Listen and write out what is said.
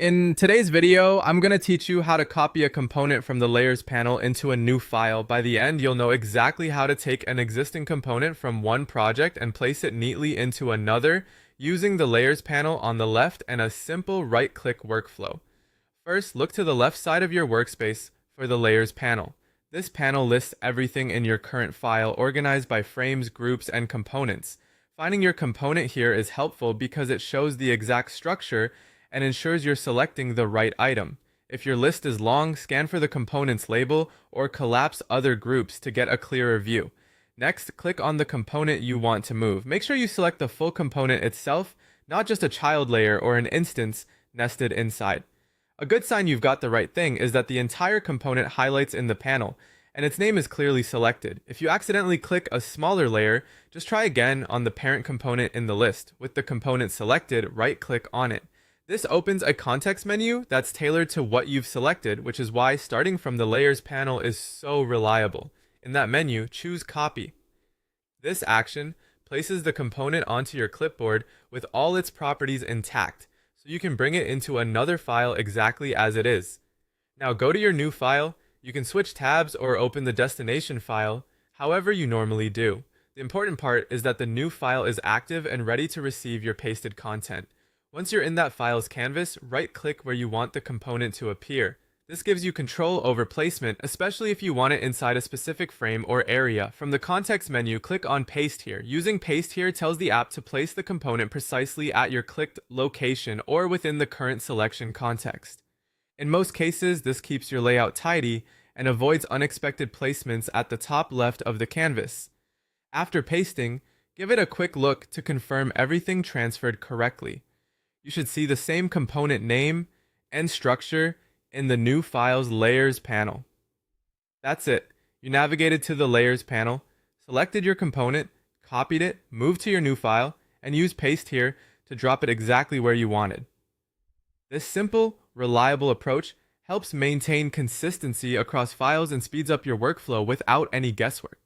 In today's video, I'm going to teach you how to copy a component from the Layers panel into a new file. By the end, you'll know exactly how to take an existing component from one project and place it neatly into another using the Layers panel on the left and a simple right-click workflow. First, look to the left side of your workspace for the Layers panel. This panel lists everything in your current file organized by frames, groups, and components. Finding your component here is helpful because it shows the exact structure and ensures you're selecting the right item. If your list is long, scan for the component's label or collapse other groups to get a clearer view. Next, click on the component you want to move. Make sure you select the full component itself, not just a child layer or an instance nested inside. A good sign you've got the right thing is that the entire component highlights in the panel, and its name is clearly selected. If you accidentally click a smaller layer, just try again on the parent component in the list. With the component selected, right-click on it. This opens a context menu that's tailored to what you've selected, which is why starting from the Layers panel is so reliable. In that menu, choose Copy. This action places the component onto your clipboard with all its properties intact, so you can bring it into another file exactly as it is. Now go to your new file. You can switch tabs or open the destination file, however you normally do. The important part is that the new file is active and ready to receive your pasted content. Once you're in that file's canvas, right-click where you want the component to appear. This gives you control over placement, especially if you want it inside a specific frame or area. From the context menu, click on Paste Here. Using Paste Here tells the app to place the component precisely at your clicked location or within the current selection context. In most cases, this keeps your layout tidy and avoids unexpected placements at the top left of the canvas. After pasting, give it a quick look to confirm everything transferred correctly. You should see the same component name and structure in the new file's Layers panel. That's it. You navigated to the Layers panel, selected your component, copied it, moved to your new file, and used Paste Here to drop it exactly where you wanted. This simple, reliable approach helps maintain consistency across files and speeds up your workflow without any guesswork.